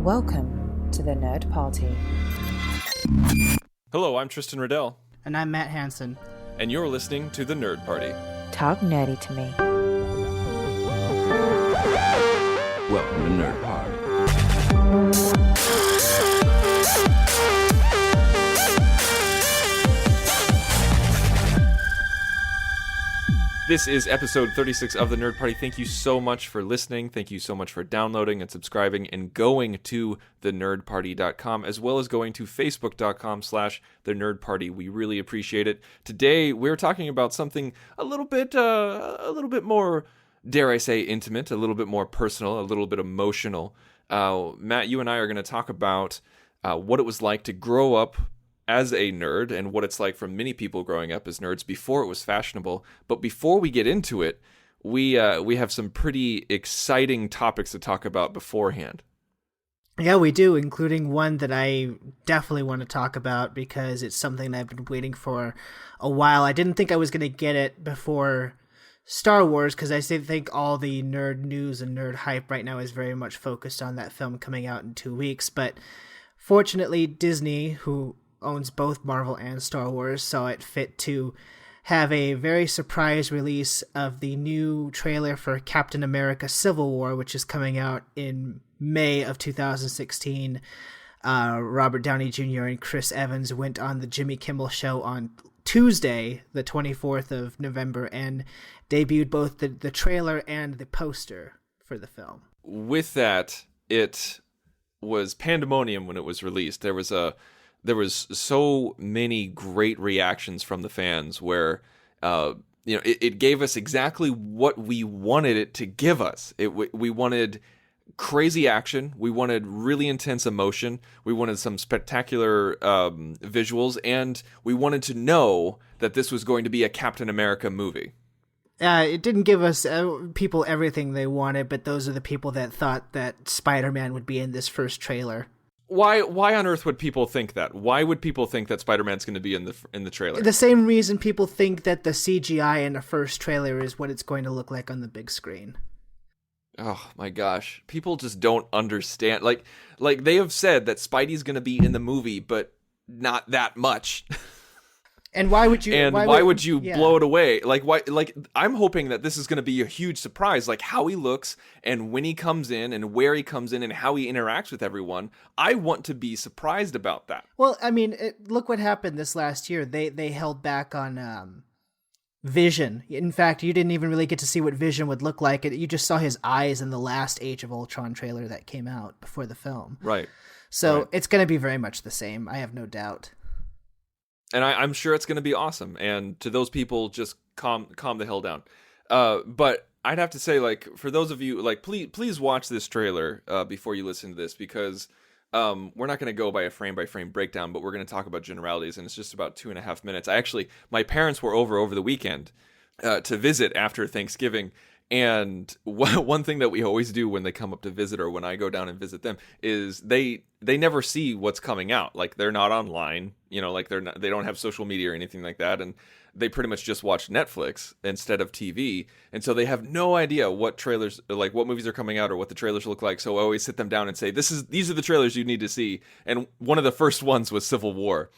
Welcome to the Nerd Party. Hello, I'm Tristan Riddell. And I'm Matt Hansen. And you're listening to the Nerd Party. Talk nerdy to me. Welcome to Nerd Party. This is episode 36 of the Nerd Party. Thank you so much for listening. Thank you so much for downloading and subscribing and going to thenerdparty.com, as well as going to facebook.com/thenerdparty. We really appreciate it. Today, we're talking about something a little bit more, dare I say, intimate, a little bit more personal, a little bit emotional. Matt, you and I are going to talk about what it was like to grow up as a nerd and what it's like for many people growing up as nerds before it was fashionable. But before we get into it, we have some pretty exciting topics to talk about beforehand. Yeah, we do, including one that I definitely want to talk about because it's something I've been waiting for a while. I didn't think I was going to get it before Star Wars because I think all the nerd news and nerd hype right now is very much focused on that film coming out in 2 weeks. But fortunately, Disney, who owns both Marvel and Star Wars, saw it fit to have a very surprise release of the new trailer for Captain America Civil War, which is coming out in May of 2016. Robert Downey Jr. and Chris Evans went on the Jimmy Kimmel Show on Tuesday, the 24th of November, and debuted both the trailer and the poster for the film. With that, it was pandemonium when it was released. There was so many great reactions from the fans where, it gave us exactly what we wanted it to give us. We wanted crazy action. We wanted really intense emotion. We wanted some spectacular visuals. And we wanted to know that this was going to be a Captain America movie. It didn't give us people everything they wanted, but those are the people that thought that Spider-Man would be in this first trailer. Why on earth would people think that? Why would people think that Spider-Man's going to be in the trailer? The same reason people think that the CGI in the first trailer is what it's going to look like on the big screen. Oh my gosh. People just don't understand. Like they have said that Spidey's going to be in the movie, but not that much. And why would you? And why would you blow it away? Why? I'm hoping that this is going to be a huge surprise, like how he looks and when he comes in and where he comes in and how he interacts with everyone. I want to be surprised about that. Well, I mean, look what happened this last year. They held back on Vision. In fact, you didn't even really get to see what Vision would look like. You just saw his eyes in the last Age of Ultron trailer that came out before the film. Right. So It's going to be very much the same. I have no doubt. And I'm sure it's going to be awesome. And to those people, just calm the hell down. But I'd have to say, for those of you, please watch this trailer before you listen to this, because we're not going to go by a frame-by-frame breakdown, but we're going to talk about generalities, and it's just about 2.5 minutes. My parents were over the weekend to visit after Thanksgiving, and one thing that we always do when they come up to visit, or when I go down and visit them, is they never see what's coming out. They're not online, they don't have social media or anything like that, and they pretty much just watch Netflix instead of TV, and so they have no idea what trailers, what movies are coming out or what the trailers look like. So I always sit them down and say, these are the trailers you need to see. And one of the first ones was Civil War,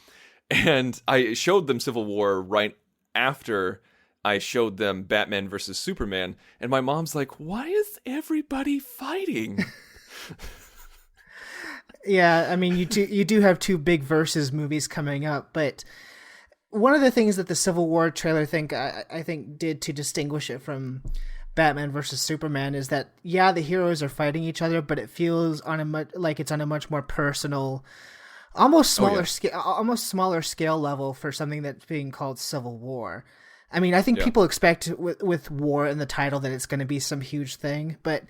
and I showed them Civil War right after I showed them Batman versus Superman, and my mom's like, why is everybody fighting? Yeah, I mean, you do have two big versus movies coming up, but one of the things that the Civil War trailer I think did to distinguish it from Batman versus Superman is that, yeah, the heroes are fighting each other, but it feels it's on a much more personal, almost smaller scale level for something that's being called Civil War. I mean, I think people expect with war in the title that it's going to be some huge thing, but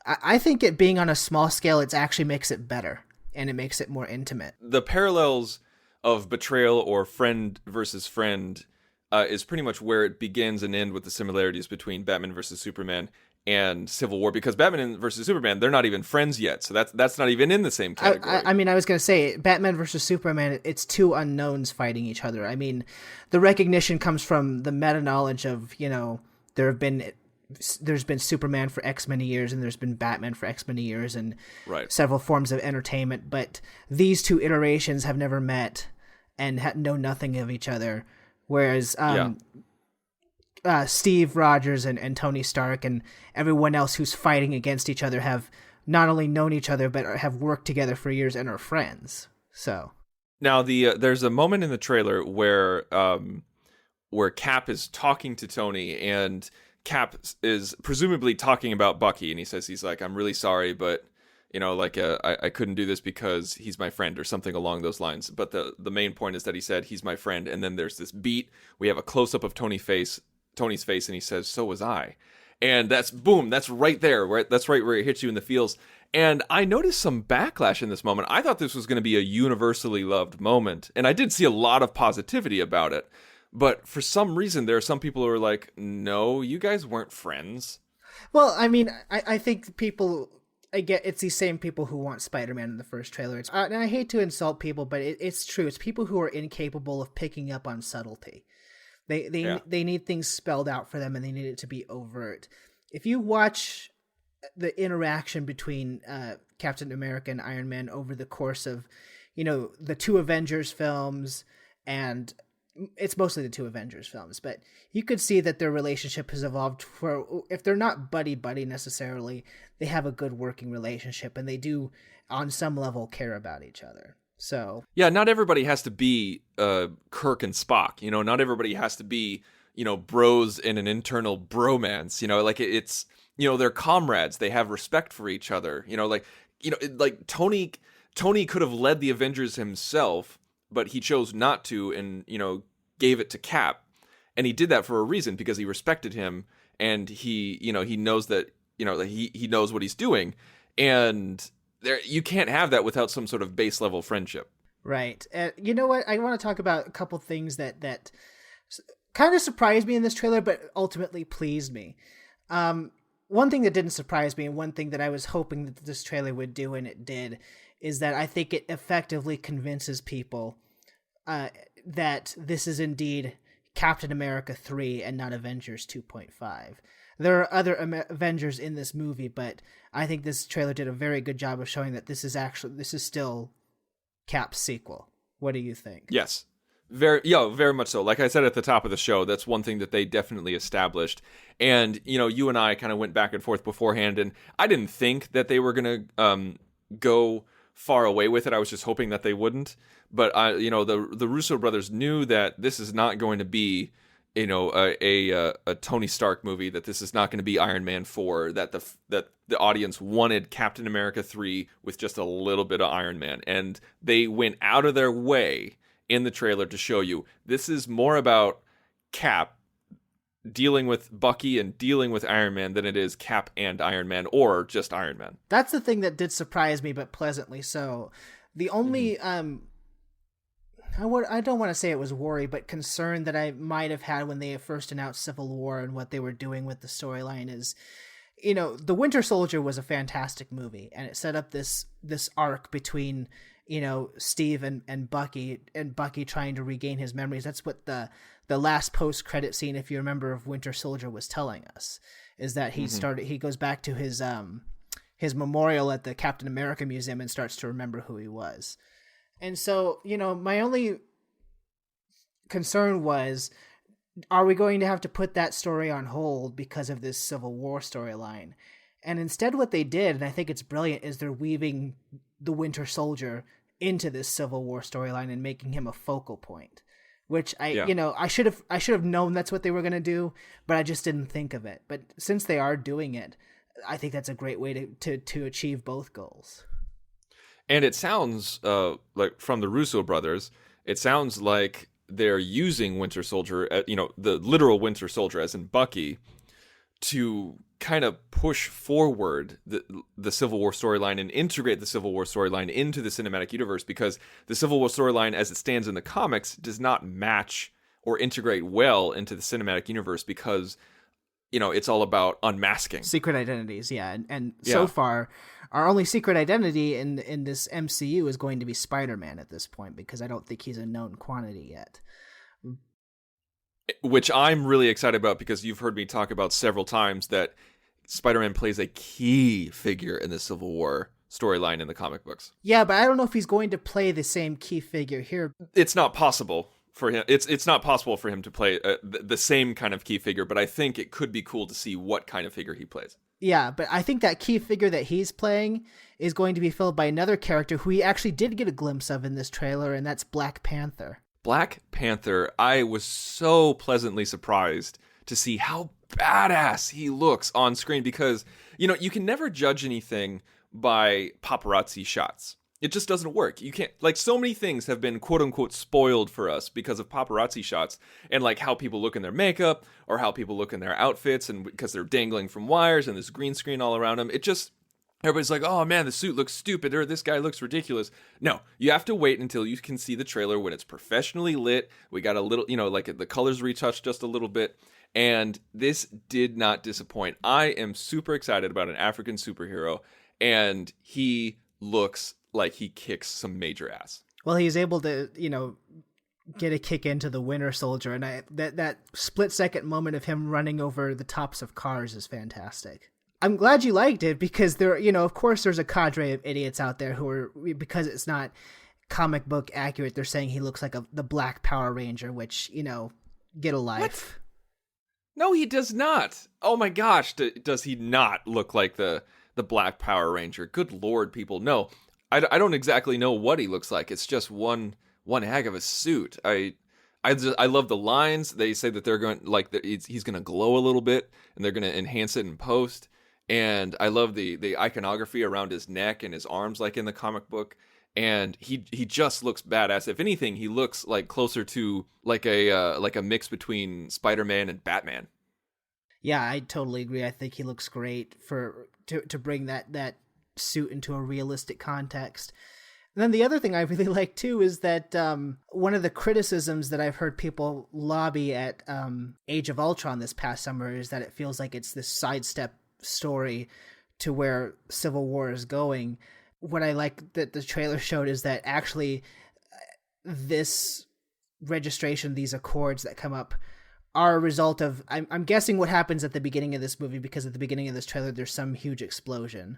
I think it being on a small scale, it actually makes it better, and it makes it more intimate. The parallels of betrayal or friend versus friend is pretty much where it begins and ends with the similarities between Batman versus Superman and Civil War, because Batman versus Superman, they're not even friends yet, so that's not even in the same category. I mean, I was going to say, Batman versus Superman, it's two unknowns fighting each other. I mean, the recognition comes from the meta-knowledge of, there have been there's been Superman for X many years, and there's been Batman for X many years, and Right. several forms of entertainment. But these two iterations have never met and know nothing of each other. Whereas Steve Rogers and Tony Stark and everyone else who's fighting against each other have not only known each other, but have worked together for years and are friends. So Now there's a moment in the trailer where Cap is talking to Tony, and Cap is presumably talking about Bucky, and he says he's like, I'm really sorry, but I couldn't do this because he's my friend, or something along those lines. But the main point is that he said he's my friend, and then there's this beat. We have a close up of Tony's face, and he says, "So was I," and that's boom. That's right there. Right, that's right where it hits you in the feels. And I noticed some backlash in this moment. I thought this was going to be a universally loved moment, and I did see a lot of positivity about it. But for some reason, there are some people who are like, "No, you guys weren't friends." Well, I mean, I think people, I get it's these same people who want Spider-Man in the first trailer. And I hate to insult people, but it's true. It's people who are incapable of picking up on subtlety. They need things spelled out for them, and they need it to be overt. If you watch the interaction between Captain America and Iron Man over the course of, the two Avengers films, and it's mostly the two Avengers films, but you could see that their relationship has evolved for, if they're not buddy necessarily, they have a good working relationship, and they do on some level care about each other. So yeah, not everybody has to be Kirk and Spock, not everybody has to be, bros in an internal bromance, it's, they're comrades. They have respect for each other, like Tony could have led the Avengers himself, but he chose not to, and gave it to Cap, and he did that for a reason, because he respected him, and he knows that he knows what he's doing, and there you can't have that without some sort of base level friendship. Right. You know what? I want to talk about a couple things that kind of surprised me in this trailer, but ultimately pleased me. One thing that didn't surprise me, and one thing that I was hoping that this trailer would do, and it did, is that I think it effectively convinces people that this is indeed Captain America 3 and not Avengers 2.5. There are other Avengers in this movie, but I think this trailer did a very good job of showing that this is still Cap's sequel. What do you think? Yes. Very much so. Like I said at the top of the show, that's one thing that they definitely established. And, you and I kind of went back and forth beforehand, and I didn't think that they were going to go far away with it. I was just hoping that they wouldn't. But, the Russo brothers knew that this is not going to be, a Tony Stark movie, that this is not going to be Iron Man 4, that the audience wanted Captain America 3 with just a little bit of Iron Man. And they went out of their way in the trailer to show you this is more about Cap dealing with Bucky and dealing with Iron Man than it is Cap and Iron Man, or just Iron Man. That's the thing that did surprise me, but pleasantly so. The only I don't want to say it was worry, but concern that I might have had when they first announced Civil War and what they were doing with the storyline is, The Winter Soldier was a fantastic movie, and it set up this arc between, Steve and Bucky trying to regain his memories. That's what the last post-credit scene, if you remember, of Winter Soldier was telling us, is that he goes back to his memorial at the Captain America Museum and starts to remember who he was. And so, my only concern was, are we going to have to put that story on hold because of this Civil War storyline? And instead what they did, and I think it's brilliant, is they're weaving the Winter Soldier into this Civil War storyline and making him a focal point, which I should have known that's what they were going to do, but I just didn't think of it. But since they are doing it, I think that's a great way to achieve both goals. And it sounds like, from the Russo brothers, it sounds like they're using Winter Soldier, the literal Winter Soldier, as in Bucky, to kind of push forward the Civil War storyline and integrate the Civil War storyline into the cinematic universe, because the Civil War storyline, as it stands in the comics, does not match or integrate well into the cinematic universe, because it's all about unmasking secret identities. And so far, our only secret identity in this MCU is going to be Spider-Man at this point, because I don't think he's a known quantity yet. which I'm really excited about because you've heard me talk about several times that Spider-Man plays a key figure in the Civil War storyline in the comic books. Yeah, but I don't know if he's going to play the same key figure here. It's not possible for him. It's not possible for him to play the same kind of key figure, but I think it could be cool to see what kind of figure he plays. Yeah, but I think that key figure that he's playing is going to be filled by another character who we actually did get a glimpse of in this trailer, and that's Black Panther. Black Panther, I was so pleasantly surprised to see how badass he looks on screen because, you can never judge anything by paparazzi shots. It just doesn't work. You can't, like, so many things have been quote unquote spoiled for us because of paparazzi shots and like how people look in their makeup or how people look in their outfits and because they're dangling from wires and there's green screen all around them. It just, everybody's like, oh man, the suit looks stupid or this guy looks ridiculous. No, you have to wait until you can see the trailer when it's professionally lit. We got a little, like the colors retouched just a little bit. And this did not disappoint. I am super excited about an African superhero, and he looks like he kicks some major ass. Well, he's able to, get a kick into the Winter Soldier, and that split-second moment of him running over the tops of cars is fantastic. I'm glad you liked it because there, of course there's a cadre of idiots out there who are, because it's not comic book accurate, they're saying he looks like the Black Power Ranger, which, get a life. What? No, he does not. Oh my gosh, does he not look like the Black Power Ranger? Good Lord, people. No, I don't exactly know what he looks like. It's just one heck of a suit. I love the lines. They say that they're going, like, he's going to glow a little bit, and they're going to enhance it in post. And I love the iconography around his neck and his arms, like in the comic book. And he just looks badass. If anything, he looks like closer to like a mix between Spider-Man and Batman. Yeah, I totally agree. I think he looks great to bring that suit into a realistic context. And then the other thing I really like too is that one of the criticisms that I've heard people lobby at Age of Ultron this past summer is that it feels like it's this sidestep story to where Civil War is going. What I like that the trailer showed is that actually this registration, these accords that come up, are a result of, I'm guessing what happens at the beginning of this movie, because at the beginning of this trailer there's some huge explosion,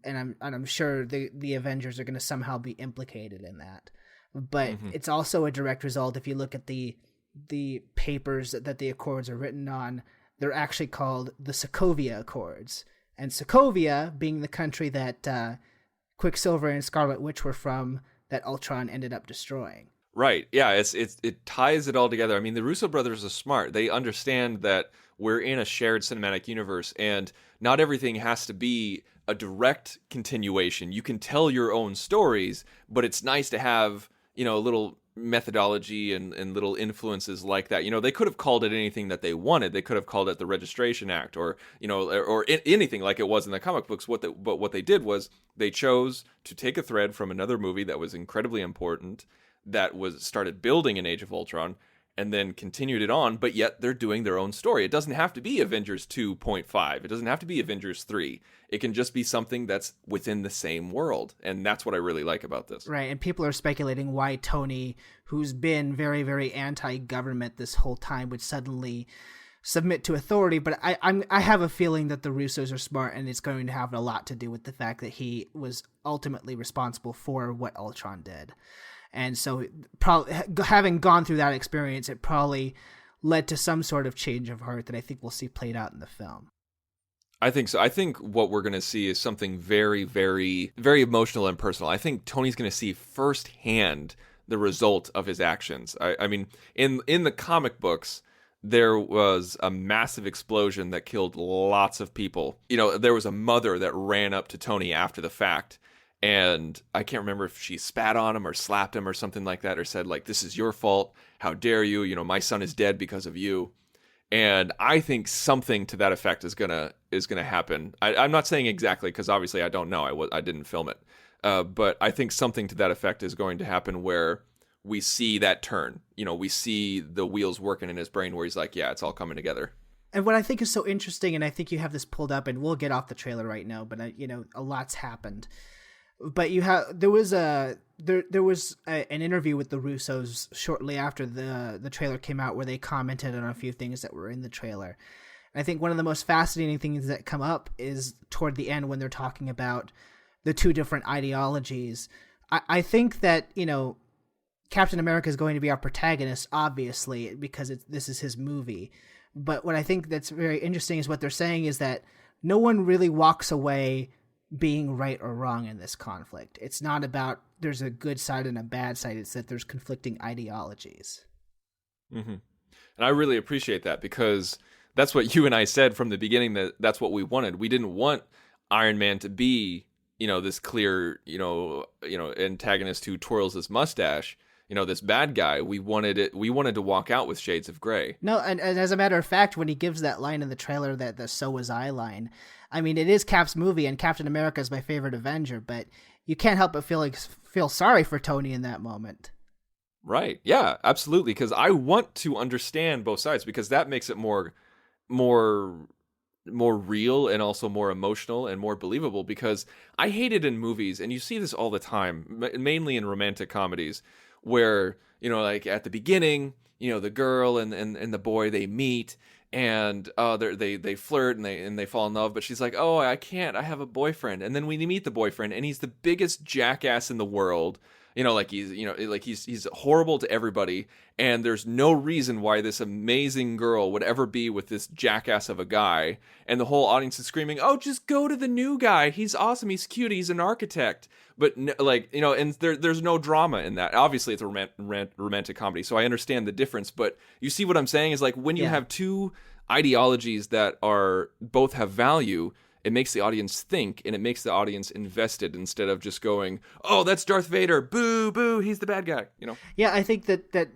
and I'm sure the Avengers are going to somehow be implicated in that. But it's also a direct result. If you look at the papers that the accords are written on, they're actually called the Sokovia Accords, and Sokovia being the country that Quicksilver and Scarlet Witch were from, that Ultron ended up destroying. Right. Yeah, it ties it all together. I mean, the Russo brothers are smart. They understand that we're in a shared cinematic universe, and not everything has to be a direct continuation. You can tell your own stories, but it's nice to have, a little methodology and little influences like that. They could have called it anything that they wanted. They could have called it the Registration Act or anything like it was in the comic books. But what they did was they chose to take a thread from another movie that was incredibly important, that was started building in Age of Ultron, and then continued it on, but yet they're doing their own story. It doesn't have to be Avengers 2.5. It doesn't have to be Avengers 3. It can just be something that's within the same world, and that's what I really like about this. Right, and people are speculating why Tony, who's been very, very anti-government this whole time, would suddenly submit to authority, but I have a feeling that the Russos are smart, and it's going to have a lot to do with the fact that he was ultimately responsible for what Ultron did. And so probably having gone through that experience, it probably led to some sort of change of heart that I think we'll see played out in the film. I think so. I think what we're going to see is something very, very, very emotional and personal. I think Tony's going to see firsthand the result of his actions. I mean, in the comic books, there was a massive explosion that killed lots of people. There was a mother that ran up to Tony after the fact, and I can't remember if she spat on him or slapped him or something like that, or said, like, this is your fault. How dare you? My son is dead because of you. And I think something to that effect is gonna happen. I'm not saying exactly, because obviously I don't know. I didn't film it. But I think something to that effect is going to happen where we see that turn. We see the wheels working in his brain where he's like, yeah, it's all coming together. And what I think is so interesting, and I think you have this pulled up, and we'll get off the trailer right now, but a lot's happened. But an interview with the Russos shortly after the trailer came out where they commented on a few things that were in the trailer. And I think one of the most fascinating things that come up is toward the end when they're talking about the two different ideologies. I think that, Captain America is going to be our protagonist, obviously, because this is his movie. But what I think that's very interesting is what they're saying is that no one really walks away being right or wrong in this conflict. It's not about there's a good side and a bad side. It's that there's conflicting ideologies. Mm-hmm. And I really appreciate that, because that's what you and I said from the beginning, that's what we wanted. We didn't want Iron Man to be, this clear, antagonist who twirls his mustache, this bad guy. We wanted to walk out with shades of gray. No, and as a matter of fact, when he gives that line in the trailer, that the "so was I" line, I mean, it is Cap's movie, and Captain America is my favorite Avenger, but you can't help but feel sorry for Tony in that moment. Right. Yeah, absolutely. Because I want to understand both sides, because that makes it more real and also more emotional and more believable. Because I hate it in movies, and you see this all the time, mainly in romantic comedies, where, like at the beginning, the girl and the boy, they meet, and they flirt and they fall in love, but she's like, oh, I can't, I have a boyfriend. And then we meet the boyfriend, and he's the biggest jackass in the world. He's horrible to everybody, and there's no reason why this amazing girl would ever be with this jackass of a guy. And the whole audience is screaming, "Oh, just go to the new guy. He's awesome. He's cute. He's an architect." But and there's no drama in that. Obviously, it's a romantic comedy, so I understand the difference. But you see what I'm saying is, like, when you have two ideologies that are both have value, it makes the audience think, and it makes the audience invested, instead of just going, "Oh, that's Darth Vader. Boo, boo, he's the bad guy." Yeah, I think that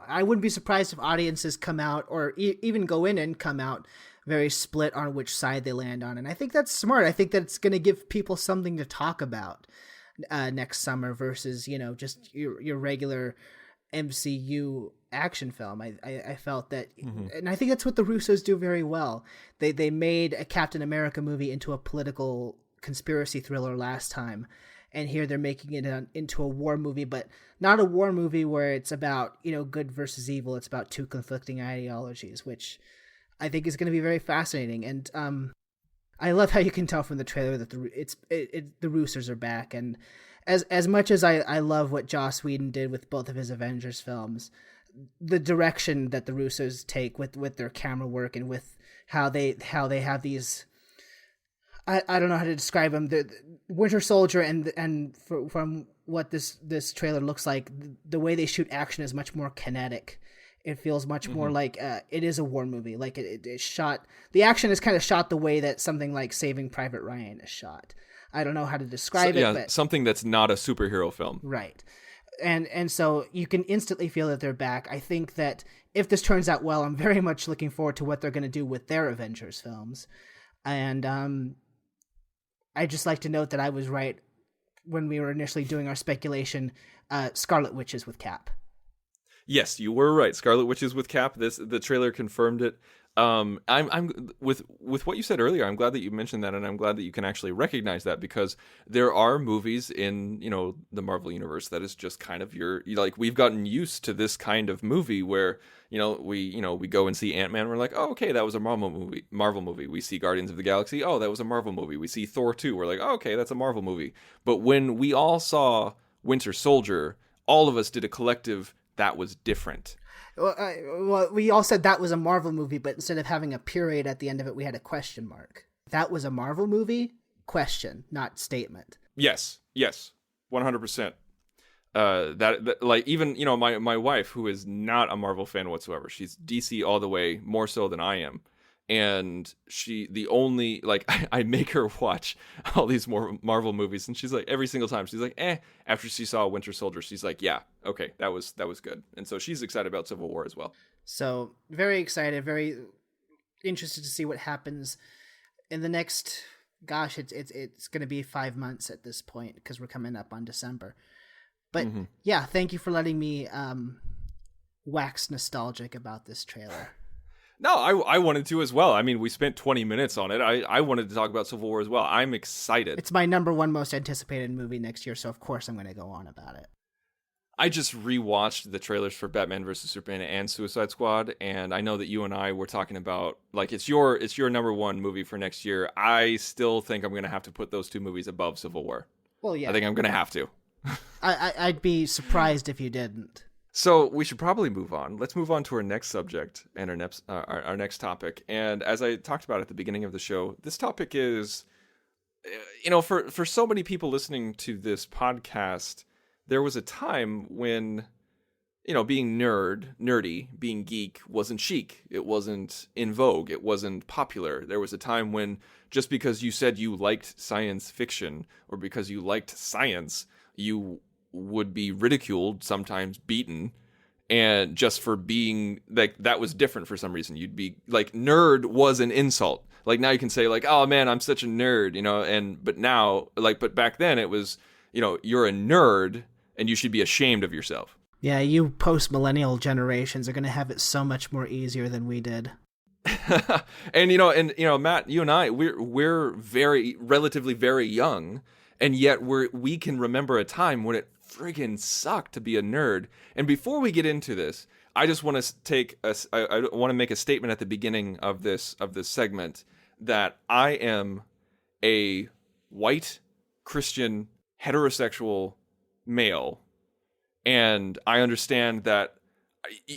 I wouldn't be surprised if audiences come out, or even go in and come out very split on which side they land on. And I think that's smart. I think that it's going to give people something to talk about next summer versus, just your regular MCU action film. I felt that, and I think that's what the Russos do very well. They made a Captain America movie into a political conspiracy thriller last time, and here they're making it into a war movie, but not a war movie where it's about good versus evil. It's about two conflicting ideologies, which I think is going to be very fascinating. And I love how you can tell from the trailer that the Russos are back. And as much as I love what Joss Whedon did with both of his Avengers films, the direction that the Russos take with their camera work and with how they have these, I don't know how to describe them. The Winter Soldier from what this trailer looks like, the way they shoot action is much more kinetic. It feels much more like it is a war movie. Like it's shot. The action is kind of shot the way that something like Saving Private Ryan is shot. I don't know how to describe it. But something that's not a superhero film. Right. And so you can instantly feel that they're back. I think that if this turns out well, I'm very much looking forward to what they're going to do with their Avengers films. And I just like to note that I was right when we were initially doing our speculation. Scarlet Witches with Cap. Yes, you were right. Scarlet Witches with Cap. The trailer confirmed it. I'm with what you said earlier. I'm glad that you mentioned that, and I'm glad that you can actually recognize that, because there are movies in the Marvel universe that is just kind of we've gotten used to this kind of movie where we go and see Ant-Man. We're like, oh, okay, that was a Marvel movie. We see Guardians of the Galaxy. Oh, that was a Marvel movie. We see Thor 2. We're like, oh, okay, that's a Marvel movie. But when we all saw Winter Soldier, all of us did a collective, that was different. Well, we all said that was a Marvel movie, but instead of having a period at the end of it, we had a question mark. That was a Marvel movie? Question, not statement. Yes, 100%. Even my wife, who is not a Marvel fan whatsoever, she's DC all the way, more so than I am. And I make her watch all these more Marvel movies, and she's like, every single time she's like, after she saw Winter Soldier, she's like, yeah, okay, that was good. And so she's excited about Civil War as well. So very excited, very interested to see what happens in the next, gosh, it's going to be 5 months at this point, because we're coming up on December. But yeah, thank you for letting me wax nostalgic about this trailer. No, I wanted to as well. I mean, we spent 20 minutes on it. I wanted to talk about Civil War as well. I'm excited. It's my number one most anticipated movie next year, so of course I'm going to go on about it. I just rewatched the trailers for Batman vs Superman and Suicide Squad, and I know that you and I were talking about, like, it's your number one movie for next year. I still think I'm going to have to put those two movies above Civil War. Well, yeah. I think I'm going to have to. I'd be surprised if you didn't. So we should probably move on. Let's move on to our next subject and our next topic. And as I talked about at the beginning of the show, this topic is, for so many people listening to this podcast, there was a time when, being nerdy, being geek wasn't chic. It wasn't in vogue. It wasn't popular. There was a time when just because you said you liked science fiction or because you liked science, you would be ridiculed, sometimes beaten, and just for being like, that was different for some reason. You'd be like, nerd was an insult. Like now you can say like, oh man, I'm such a nerd, but back then it was, you're a nerd and you should be ashamed of yourself. Yeah, you post-millennial generations are going to have it so much more easier than we did. and Matt, you and I, we're relatively very young, and yet we can remember a time when it friggin' sucked to be a nerd. And before we get into this, I just want to I want to make a statement at the beginning of this segment that I am a white Christian heterosexual male, and I understand that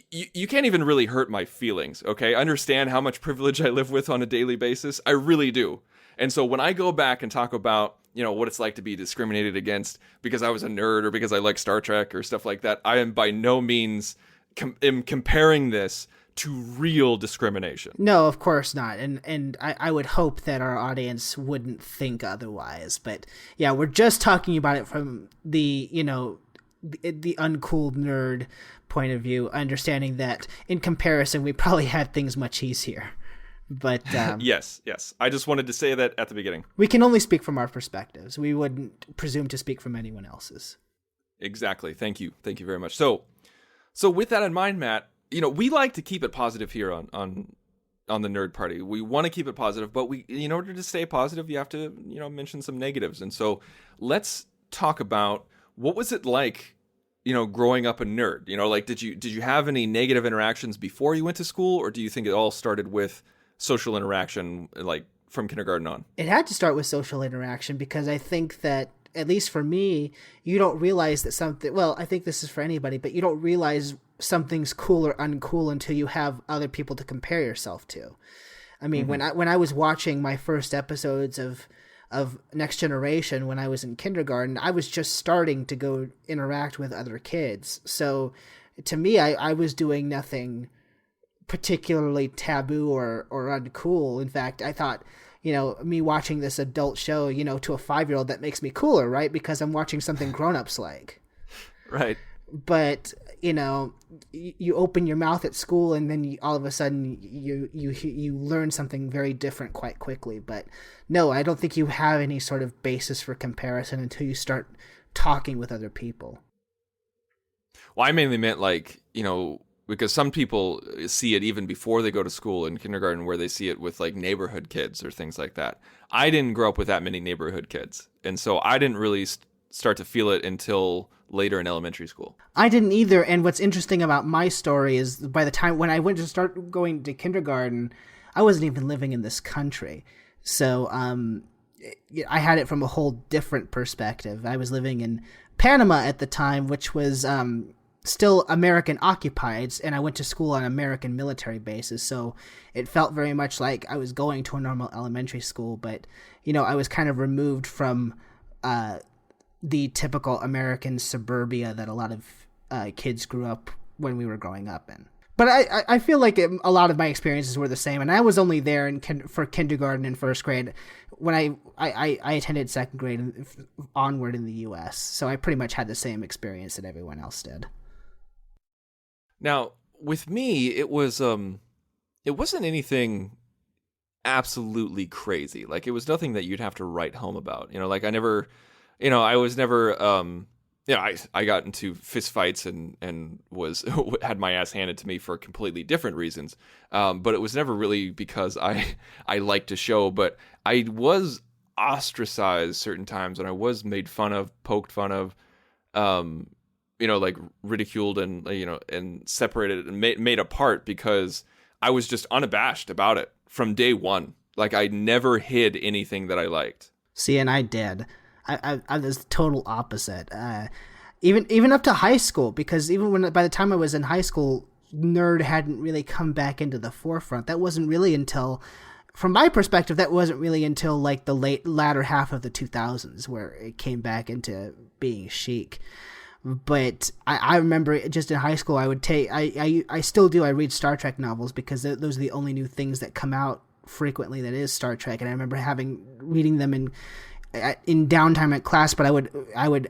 you can't even really hurt my feelings, okay? I understand how much privilege I live with on a daily basis. I really do. And so when I go back and talk about, what it's like to be discriminated against because I was a nerd or because I like Star Trek or stuff like that, I am by no means comparing this to real discrimination. No, of course not. And I would hope that our audience wouldn't think otherwise. But yeah, we're just talking about it from the uncool nerd point of view, understanding that in comparison, we probably had things much easier. But yes. I just wanted to say that at the beginning. We can only speak from our perspectives. We wouldn't presume to speak from anyone else's. Exactly. Thank you very much. So with that in mind, Matt, we like to keep it positive here on the Nerd Party. We want to keep it positive, but in order to stay positive, you have to mention some negatives. And so let's talk about what was it like, growing up a nerd. Like did you have any negative interactions before you went to school, or do you think it all started with social interaction, like from kindergarten on? It had to start with social interaction because I think that, at least for me, you don't realize that something, well, I think this is for anybody, but you don't realize something's cool or uncool until you have other people to compare yourself to. I mean, when I was watching my first episodes of Next Generation when I was in kindergarten, I was just starting to go interact with other kids. So to me, I was doing nothing particularly taboo or uncool. In fact, I thought, me watching this adult show, to a 5-year-old, that makes me cooler, right? Because I'm watching something grown-ups like. Right. But, you open your mouth at school and then all of a sudden you learn something very different quite quickly. But no, I don't think you have any sort of basis for comparison until you start talking with other people. Well, I mainly meant like, because some people see it even before they go to school in kindergarten, where they see it with like neighborhood kids or things like that. I didn't grow up with that many neighborhood kids, and so I didn't really start to feel it until later in elementary school. I didn't either, and what's interesting about my story is by the time when I went to start going to kindergarten, I wasn't even living in this country. So I had it from a whole different perspective. I was living in Panama at the time, which was still American occupied, and I went to school on American military bases, so it felt very much like I was going to a normal elementary school, but I was kind of removed from the typical American suburbia that a lot of kids grew up when we were growing up in. But I feel like a lot of my experiences were the same, and I was only there for kindergarten and first grade. When I attended second grade and onward in the U.S., so I pretty much had the same experience that everyone else did. Now, with me, it wasn't anything absolutely crazy. Like, it was nothing that you'd have to write home about. Like I was never I got into fist fights and was had my ass handed to me for completely different reasons. But it was never really because I liked a show, but I was ostracized certain times, and I was made fun of, poked fun of, like ridiculed and and separated and made apart because I was just unabashed about it from day one. Like I never hid anything that I liked. See, and I did. I was total opposite. Even up to high school, because even by the time I was in high school, nerd hadn't really come back into the forefront. That wasn't really until, from my perspective, that wasn't really until like the latter half of the 2000s where it came back into being chic. But I remember just in high school, I would take, I still do, I read Star Trek novels because those are the only new things that come out frequently that is Star Trek. And I remember reading them in downtime at class, but I would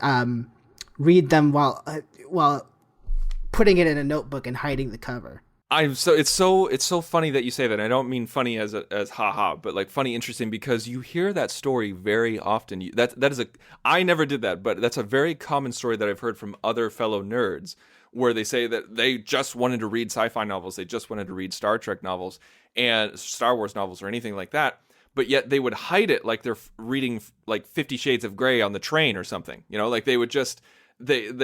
read them while putting it in a notebook and hiding the cover. It's so funny that you say that. I don't mean funny as haha, but like funny, interesting, because you hear that story very often. I never did that, but that's a very common story that I've heard from other fellow nerds, where they say that they just wanted to read sci-fi novels, they just wanted to read Star Trek novels and Star Wars novels or anything like that, but yet they would hide it like they're reading like 50 Shades of Grey on the train or something. Like they would just they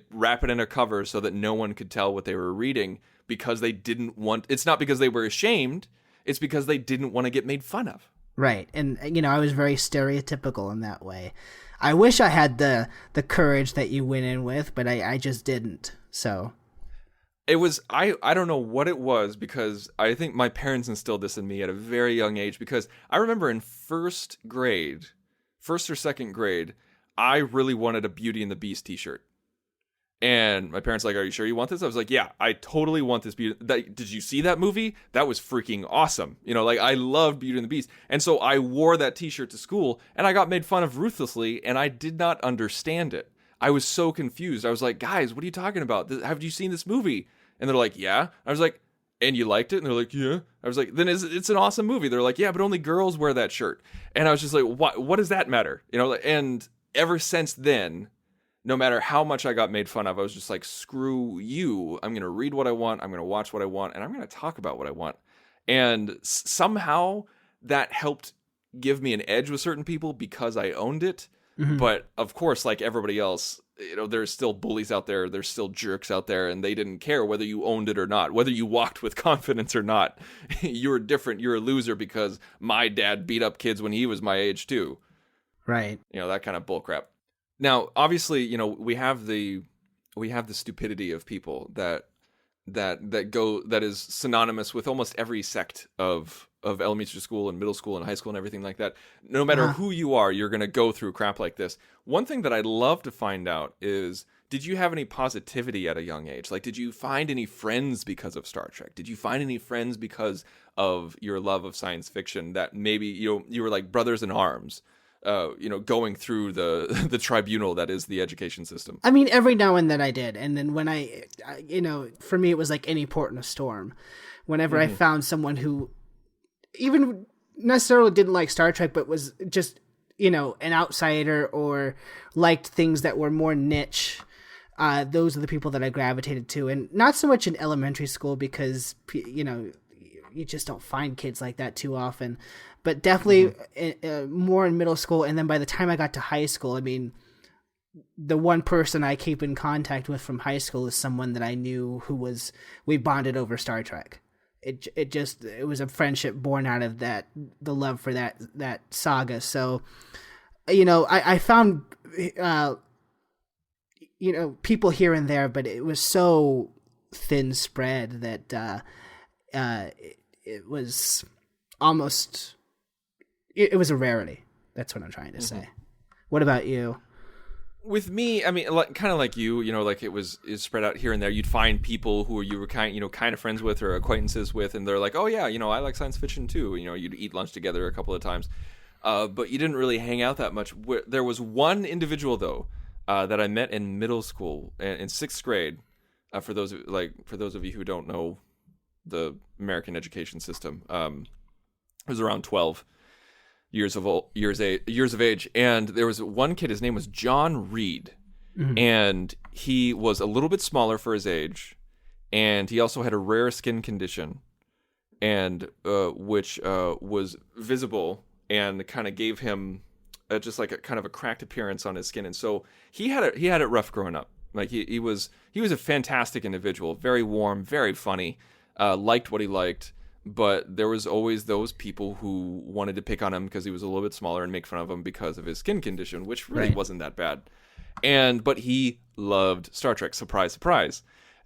wrap it in a cover so that no one could tell what they were reading, because they didn't want, it's not because they were ashamed, it's because they didn't want to get made fun of. Right. And I was very stereotypical in that way. I wish I had the courage that you went in with, but I just didn't. So it was, I don't know what it was, because I think my parents instilled this in me at a very young age, because I remember in first or second grade, I really wanted a Beauty and the Beast t-shirt. And my parents were like, are you sure you want this? I was like, yeah, I totally want this. Did you see that movie? That was freaking awesome. I love Beauty and the Beast. And so I wore that t-shirt to school, and I got made fun of ruthlessly, and I did not understand it. I was so confused. I was like, guys, what are you talking about? Have you seen this movie? And they're like, yeah. I was like, and you liked it? And they're like, yeah. I was like, then it's an awesome movie. They're like, yeah, but only girls wear that shirt. And I was just like, what does that matter? And ever since then, no matter how much I got made fun of, I was just like, screw you. I'm going to read what I want. I'm going to watch what I want. And I'm going to talk about what I want. And somehow that helped give me an edge with certain people because I owned it. Mm-hmm. But of course, like everybody else, there's still bullies out there. There's still jerks out there. And they didn't care whether you owned it or not, whether you walked with confidence or not. You're different. You're a loser because my dad beat up kids when he was my age too. Right. That kind of bullcrap. Now, obviously, we have the stupidity of people that is synonymous with almost every sect of elementary school and middle school and high school and everything like that. No matter who you are, you're going to go through crap like this. One thing that I'd love to find out is, did you have any positivity at a young age? Like, did you find any friends because of Star Trek? Did you find any friends because of your love of science fiction that maybe you were like brothers in arms? Going through the tribunal that is the education system. I mean, every now and then I did. And then when I for me, it was like any port in a storm. Whenever I found someone who even necessarily didn't like Star Trek, but was just, an outsider or liked things that were more niche, those are the people that I gravitated to. And not so much in elementary school because, you just don't find kids like that too often. But definitely more in middle school. And then by the time I got to high school, I mean, the one person I keep in contact with from high school is someone that I knew we bonded over Star Trek. It was a friendship born out of the love for that saga. So, I found, people here and there, but it was so thin spread that it was almost... It was a rarity. That's what I'm trying to say. What about you? With me, I mean, kind of like you, like it's spread out here and there. You'd find people who you were kind of friends with or acquaintances with, and they're like, oh yeah, I like science fiction too. You'd eat lunch together a couple of times, but you didn't really hang out that much. There was one individual though that I met in middle school in sixth grade. For those of you who don't know the American education system, it was around 12. Years of age, and there was one kid. His name was John Reed, and he was a little bit smaller for his age, and he also had a rare skin condition, and which was visible and kind of gave him just like a kind of a cracked appearance on his skin, and so he had it rough growing up. Like he was a fantastic individual, very warm, very funny, liked what he liked, but there was always those people who wanted to pick on him because he was a little bit smaller and make fun of him because of his skin condition, which really wasn't that bad. But he loved Star Trek, surprise, surprise.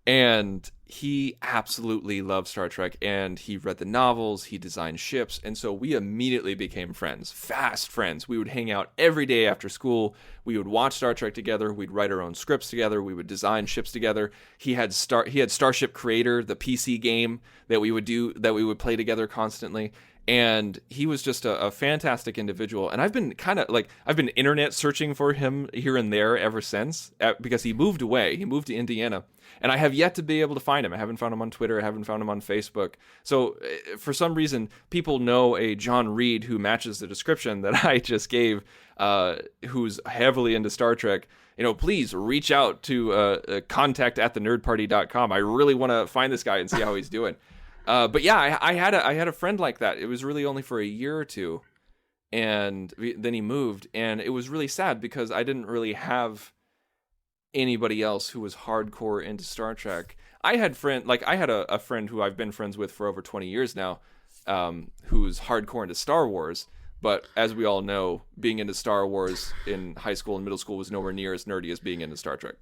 And he absolutely loved Star Trek, and he read the novels, he designed ships, and so we immediately became friends, fast friends. We would hang out every day after school. We would watch Star Trek together. We'd write our own scripts together. We would design ships together. He had Starship Creator, the PC game that we would play together constantly. And he was just a fantastic individual. And I've been internet searching for him here and there ever since, because he moved away. He moved to Indiana. And I have yet to be able to find him. I haven't found him on Twitter. I haven't found him on Facebook. So for some reason, people know a John Reed who matches the description that I just gave, who's heavily into Star Trek. Please reach out to contact@thenerdparty.com. I really want to find this guy and see how he's doing. But yeah, I had a friend like that. It was really only for a year or two, and then he moved, and it was really sad because I didn't really have anybody else who was hardcore into Star Trek. I had a friend who I've been friends with for over 20 years now, who's hardcore into Star Wars. But as we all know, being into Star Wars in high school and middle school was nowhere near as nerdy as being into Star Trek.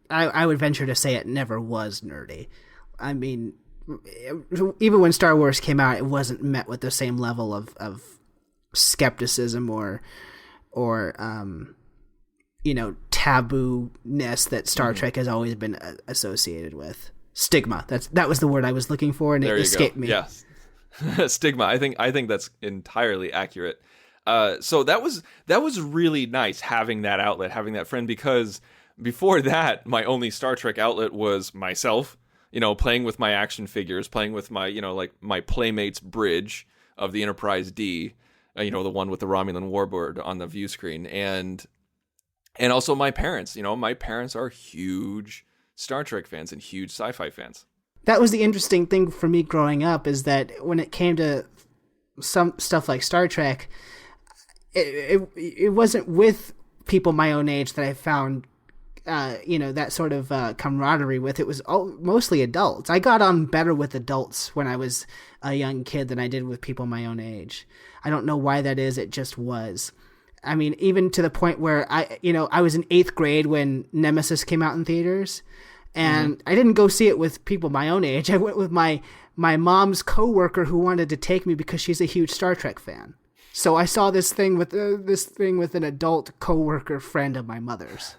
I would venture to say it never was nerdy. I mean, even when Star Wars came out, it wasn't met with the same level of skepticism or taboo-ness that Star Trek has always been associated with. Stigma. That was the word I was looking for, and it escaped me. Yes. Stigma. I think that's entirely accurate. So that was really nice having that outlet, having that friend, because before that, my only Star Trek outlet was myself, playing with my action figures, playing with my, my Playmates bridge of the Enterprise D, the one with the Romulan warbird on the view screen, and also my parents. My parents are huge Star Trek fans and huge sci-fi fans. That was the interesting thing for me growing up, is that when it came to some stuff like Star Trek, it wasn't with people my own age that I found, that sort of camaraderie with. It was mostly adults. I got on better with adults when I was a young kid than I did with people my own age. I don't know why that is. It just was. I mean, even to the point where I was in 8th grade when Nemesis came out in theaters, and I didn't go see it with people my own age. I went with my mom's coworker who wanted to take me because she's a huge Star Trek fan. So I saw this thing with an adult coworker friend of my mother's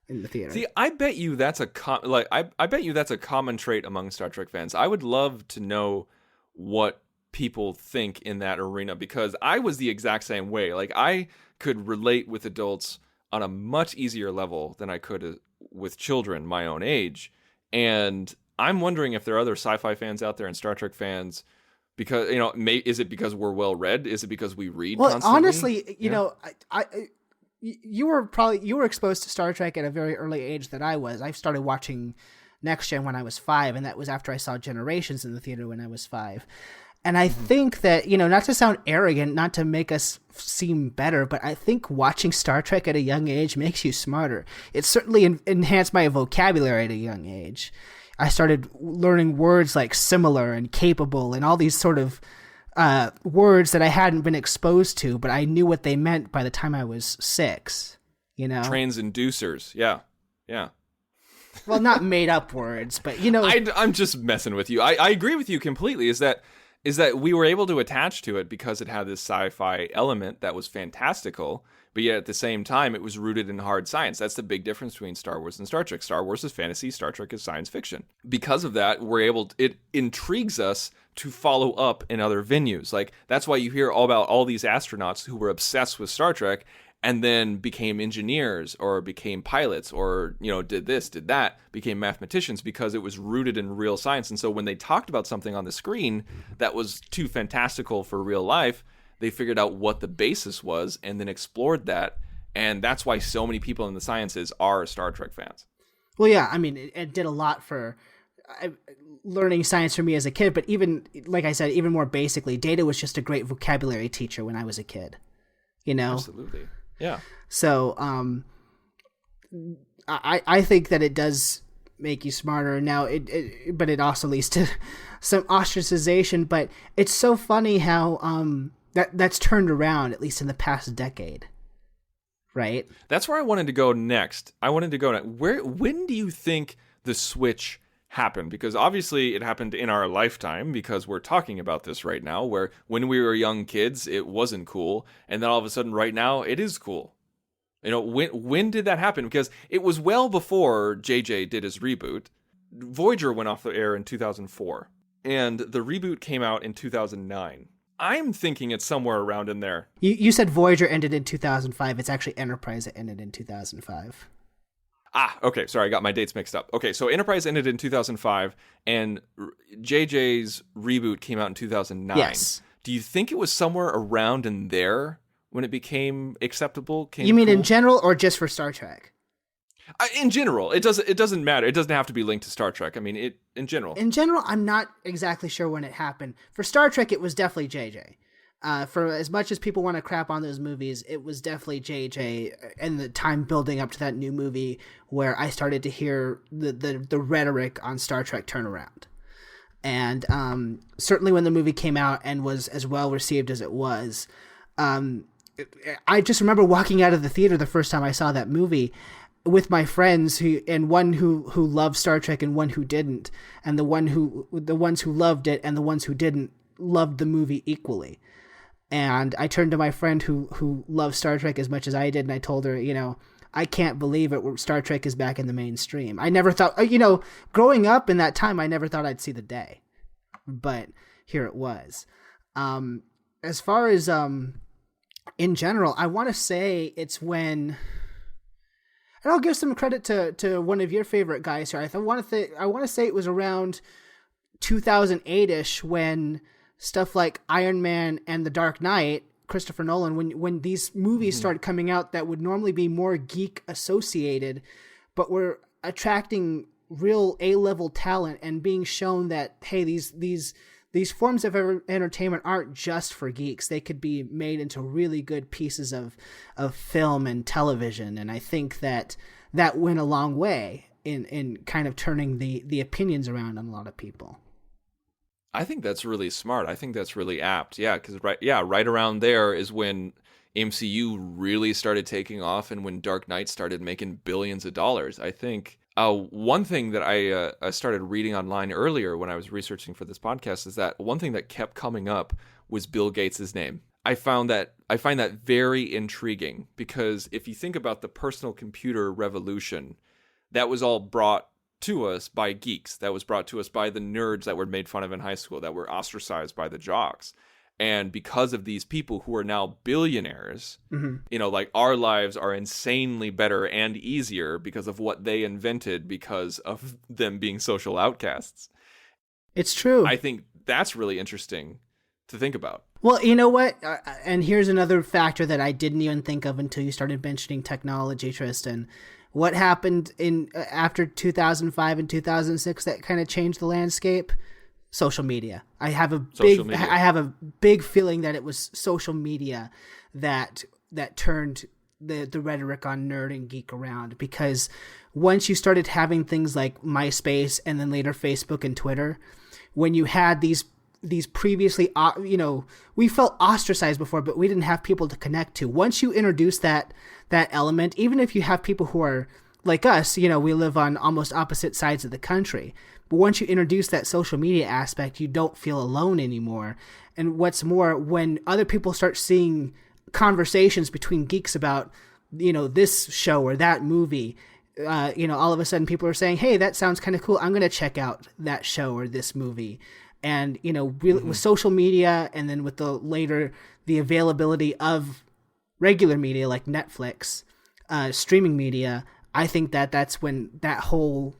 in the theater. See, I bet you that's I bet you that's a common trait among Star Trek fans. I would love to know what people think in that arena, because I was the exact same way. Like, I could relate with adults on a much easier level than I could with children my own age. And I'm wondering if there are other sci-fi fans out there and Star Trek fans, because, is it because we're well read? Is it because we read constantly? Honestly, you were exposed to Star Trek at a very early age than I was. I started watching Next Gen when I was 5, and that was after I saw Generations in the theater when I was 5. And I think that, not to sound arrogant, not to make us seem better, but I think watching Star Trek at a young age makes you smarter. It certainly enhanced my vocabulary at a young age. I started learning words like similar and capable and all these sort of words that I hadn't been exposed to, but I knew what they meant by the time I was 6, Transinducers. Yeah. Yeah. Well, not made up words, but I'm just messing with you. I agree with you completely. Is that we were able to attach to it because it had this sci-fi element that was fantastical, but yet at the same time, it was rooted in hard science. That's the big difference between Star Wars and Star Trek. Star Wars is fantasy, Star Trek is science fiction. Because of that, it intrigues us to follow up in other venues. Like, that's why you hear all about all these astronauts who were obsessed with Star Trek and then became engineers or became pilots or, did this, did that, became mathematicians, because it was rooted in real science. And so when they talked about something on the screen that was too fantastical for real life, they figured out what the basis was and then explored that And that's why so many people in the sciences are Star Trek fans. Well, yeah, I mean, it did a lot for learning science for me as a kid, but even, like I said, even more basically, Data was just a great vocabulary teacher when I was a kid, you know? Absolutely. Yeah. So, I think that it does make you smarter. Now, but it also leads to some ostracization, but it's so funny how, that's turned around, at least in the past decade. Right? That's where I wanted to go next. When do you think the switch happened? Because obviously it happened in our lifetime, because we're talking about this right now, where when we were young kids, it wasn't cool. And then all of a sudden right now it is cool. You know, when did that happen? Because it was well before JJ did his reboot. Voyager went off the air in 2004 and the reboot came out in 2009. I'm thinking it's somewhere around in there. You said Voyager ended in 2005. It's actually Enterprise that ended in 2005. Okay. Sorry, I got my dates mixed up. Okay, so Enterprise ended in 2005, and JJ's reboot came out in 2009. Yes. Do you think it was somewhere around in there when it became acceptable? You mean cool? In general, or just for Star Trek? In general, it doesn't matter. It doesn't have to be linked to Star Trek. I mean, in general. In general, I'm not exactly sure when it happened. For Star Trek, it was definitely JJ. For as much as people want to crap on those movies, it was definitely JJ and the time building up to that new movie where I started to hear the rhetoric on Star Trek turn around. And certainly when the movie came out and was as well received as it was, I just remember walking out of the theater the first time I saw that movie with my friends, one who loved Star Trek and one who didn't, and the ones who loved it and the ones who didn't loved the movie equally. And I turned to my friend who loved Star Trek as much as I did, and I told her, you know, I can't believe it. Star Trek is back in the mainstream. I never thought, you know, growing up in that time, I never thought I'd see the day, but here it was. As far as in general, I want to say it's when. And I'll give some credit to one of your favorite guys here. I want to say it was around 2008-ish when stuff like Iron Man and The Dark Knight, Christopher Nolan, when these movies started coming out that would normally be more geek associated, but were attracting real A-level talent and being shown that, hey, these forms of entertainment aren't just for geeks. They could be made into really good pieces of film and television. And I think that went a long way in kind of turning the opinions around on a lot of people. I think that's really smart. I think that's really apt. Yeah, because right around there is when MCU really started taking off and when Dark Knight started making billions of dollars. I think one thing that I started reading online earlier when I was researching for this podcast is that one thing that kept coming up was Bill Gates' name. I find that very intriguing because if you think about the personal computer revolution, that was all brought to us by geeks. That was brought to us by the nerds that were made fun of in high school, that were ostracized by the jocks. And because of these people who are now billionaires, you know, like our lives are insanely better and easier because of what they invented because of them being social outcasts. It's true. I think that's really interesting to think about. Well, you know what? And here's another factor that I didn't even think of until you started mentioning technology, Tristan. What happened after 2005 and 2006 that kind of changed the landscape? Social media. I have a big feeling that it was social media that turned the rhetoric on nerd and geek around, because once you started having things like MySpace and then later Facebook and Twitter, when you had these previously, you know, we felt ostracized before, but we didn't have people to connect to. Once you introduce that element, even if you have people who are like us, you know, we live on almost opposite sides of the country. But once you introduce that social media aspect, you don't feel alone anymore. And what's more, when other people start seeing conversations between geeks about, you know, this show or that movie, you know, all of a sudden people are saying, hey, that sounds kind of cool. I'm going to check out that show or this movie. And, you know, with social media and then with the availability of regular media like Netflix, streaming media, I think that's when that whole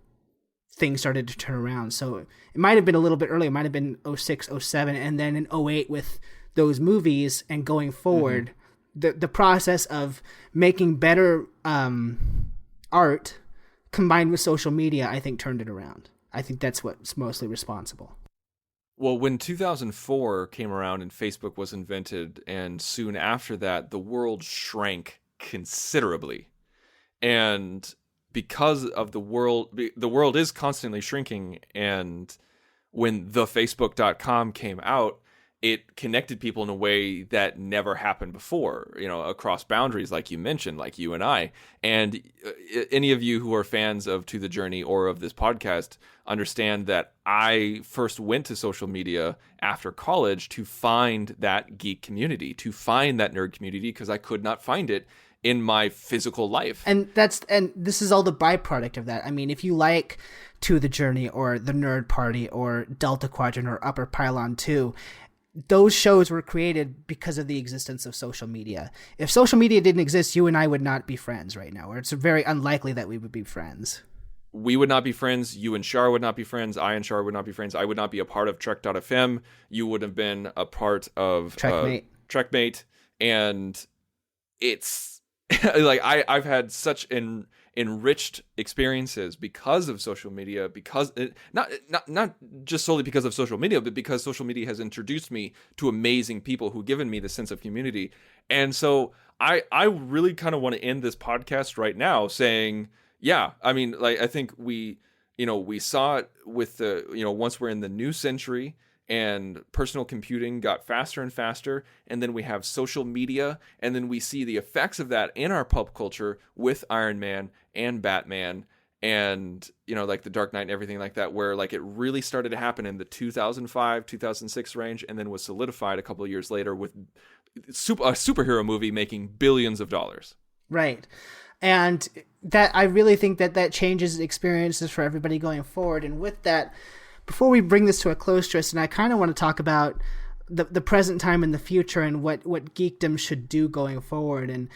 thing started to turn around. So it might have been a little bit earlier. It might have been 06, 07, and then in 08 with those movies and going forward, the process of making better art combined with social media, I think, turned it around. I think that's what's mostly responsible. Well, when 2004 came around and Facebook was invented, and soon after that, the world shrank considerably. And because of the world is constantly shrinking. And when thefacebook.com came out, it connected people in a way that never happened before, across boundaries, like you mentioned, like you and I. And any of you who are fans of To The Journey or of this podcast understand that I first went to social media after college to find that geek community, to find that nerd community, because I could not find it in my physical life. And this is all the byproduct of that. I mean, if you like To The Journey or The Nerd Party or Delta Quadrant or Upper Pylon 2, those shows were created because of the existence of social media. If social media didn't exist, you and I would not be friends right now, or it's very unlikely that we would be friends. We would not be friends. You and Shar would not be friends. I and Shar would not be friends. I would not be a part of Trek.fm. You would have been a part of Trekmate. And it's like I've had such enriched experiences because of social media, because not just solely because of social media, but because social media has introduced me to amazing people who've given me the sense of community. And so I really kind of want to end this podcast right now saying, yeah, I mean, like, I think we saw it with the, once we're in the new century and personal computing got faster and faster, and then we have social media, and then we see the effects of that in our pop culture with Iron Man and Batman and, like The Dark Knight and everything like that, where like it really started to happen in the 2005, 2006 range, and then was solidified a couple of years later with a superhero movie making billions of dollars. Right. And that, I really think that changes experiences for everybody going forward. And with that, before we bring this to a close, Tristan, I kind of want to talk about the present time and the future and what geekdom should do going forward. And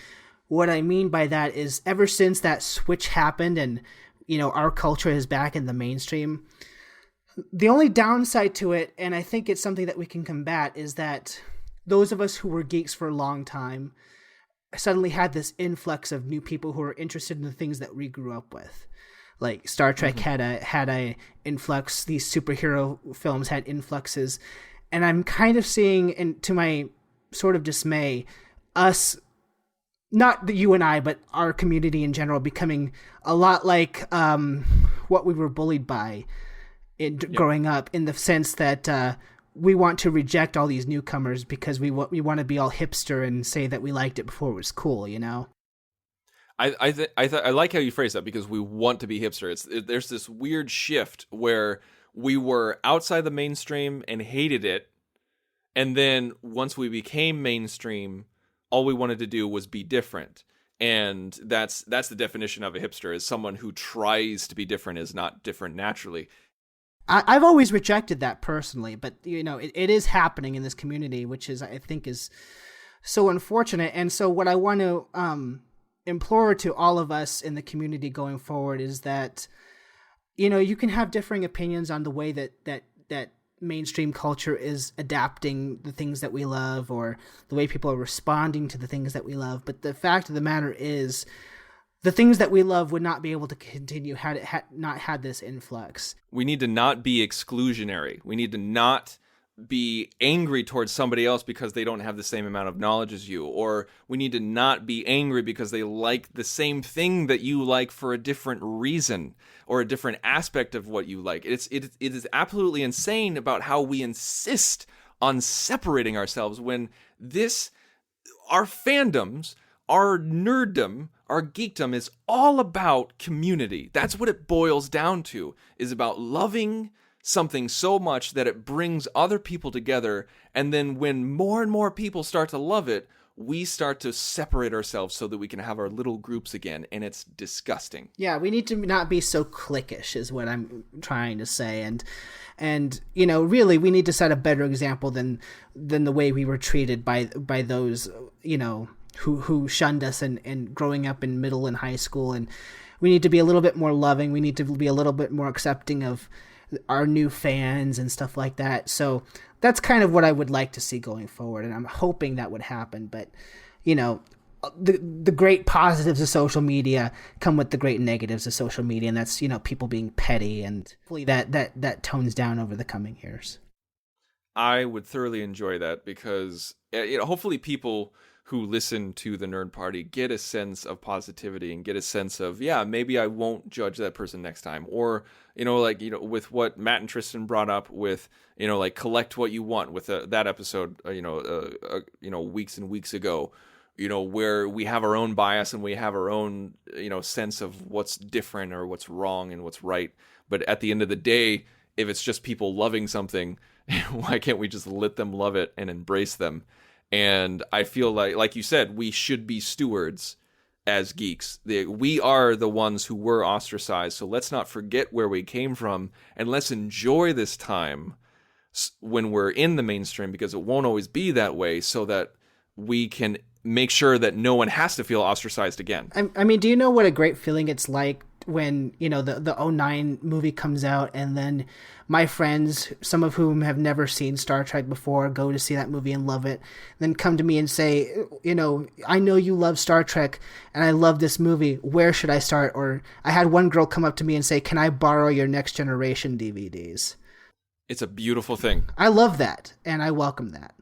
what I mean by that is, ever since that switch happened and, our culture is back in the mainstream, the only downside to it, and I think it's something that we can combat, is that those of us who were geeks for a long time suddenly had this influx of new people who are interested in the things that we grew up with. Like Star Trek had a influx. These superhero films had influxes, and I'm kind of seeing, and to my sort of dismay, us, not you and I, but our community in general, becoming a lot like what we were bullied by growing up, in the sense that we want to reject all these newcomers because we want to be all hipster and say that we liked it before it was cool, I like how you phrase that, because we want to be hipster. There's this weird shift where we were outside the mainstream and hated it, and then once we became mainstream, all we wanted to do was be different. And that's the definition of a hipster, is someone who tries to be different, is not different naturally. I've always rejected that personally, but it is happening in this community, which is, I think, is so unfortunate. And so what I want to implore to all of us in the community going forward is that, you can have differing opinions on the way that mainstream culture is adapting the things that we love, or the way people are responding to the things that we love. But the fact of the matter is, the things that we love would not be able to continue had it not had this influx. We need to not be exclusionary. We need to not be angry towards somebody else because they don't have the same amount of knowledge as you, or we need to not be angry because they like the same thing that you like for a different reason or a different aspect of what you like. It is absolutely insane about how we insist on separating ourselves when our fandoms, our nerddom, our geekdom is all about community. That's what it boils down to, is about loving something so much that it brings other people together, and then when more and more people start to love it, we start to separate ourselves so that we can have our little groups again, and it's disgusting. Yeah, we need to not be so cliquish, is what I'm trying to say, and really, we need to set a better example than the way we were treated by those who shunned us and growing up in middle and high school. And we need to be a little bit more loving. We need to be a little bit more accepting of our new fans and stuff like that. So that's kind of what I would like to see going forward, and I'm hoping that would happen. But you know, the great positives of social media come with the great negatives of social media, and that's, you know, people being petty, and hopefully that tones down over the coming years. I would thoroughly enjoy that because, you know, hopefully people who listen to the Nerd Party get a sense of positivity and get a sense of, yeah, maybe I won't judge that person next time. Or, you know, like, you know, with what Matt and Tristan brought up with, you know, like collect what you want with that episode, you know, weeks and weeks ago, you know, where we have our own bias and we have our own, you know, sense of what's different or what's wrong and what's right. But at the end of the day, if it's just people loving something, why can't we just let them love it and embrace them? And I feel like you said, we should be stewards as geeks. We are the ones who were ostracized. So let's not forget where we came from, and let's enjoy this time when we're in the mainstream, because it won't always be that way, so that we can make sure that no one has to feel ostracized again. I mean, do you know what a great feeling it's like when, you know, the 2009 movie comes out, and then my friends, some of whom have never seen Star Trek before, go to see that movie and love it, then come to me and say, you know, I know you love Star Trek and I love this movie. Where should I start? Or I had one girl come up to me and say, can I borrow your Next Generation DVDs? It's a beautiful thing. I love that, and I welcome that.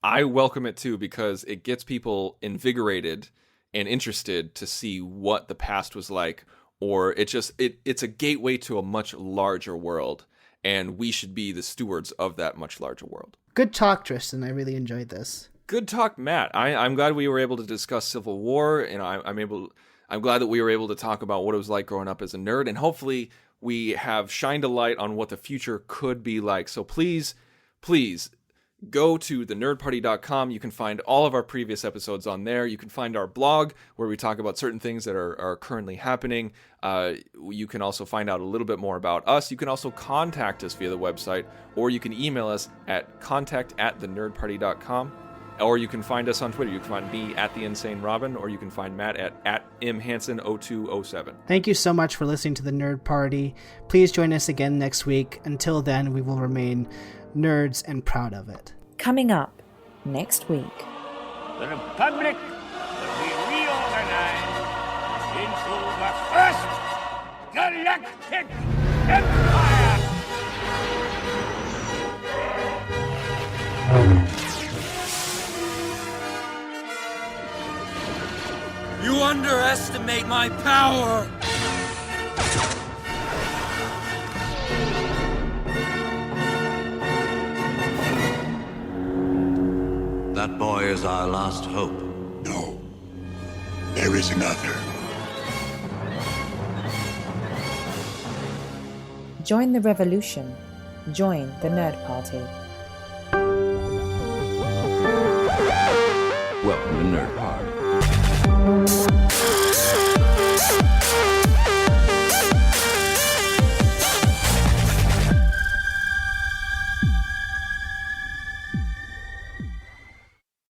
I welcome it too, because it gets people invigorated and interested to see what the past was like, or it's a gateway to a much larger world, and we should be the stewards of that much larger world. Good talk, Tristan. I really enjoyed this. Good talk, Matt. I'm glad we were able to discuss Civil War, and I'm glad that we were able to talk about what it was like growing up as a nerd, and hopefully we have shined a light on what the future could be like. So please go to thenerdparty.com. You can find all of our previous episodes on there. You can find our blog where we talk about certain things that are currently happening. You can also find out a little bit more about us. You can also contact us via the website, or you can email us at contact@thenerdparty.com. Or you can find us on Twitter. You can find me at @TheInsaneRobin, or you can find Matt at mhanson0207. Thank you so much for listening to the Nerd Party. Please join us again next week. Until then, we will remain nerds and proud of it. Coming up next week. The Republic will be reorganized into the first galactic empire. You underestimate my power! That boy is our last hope. No, there is another. Join the revolution. Join the Nerd Party. Welcome to Nerd Party.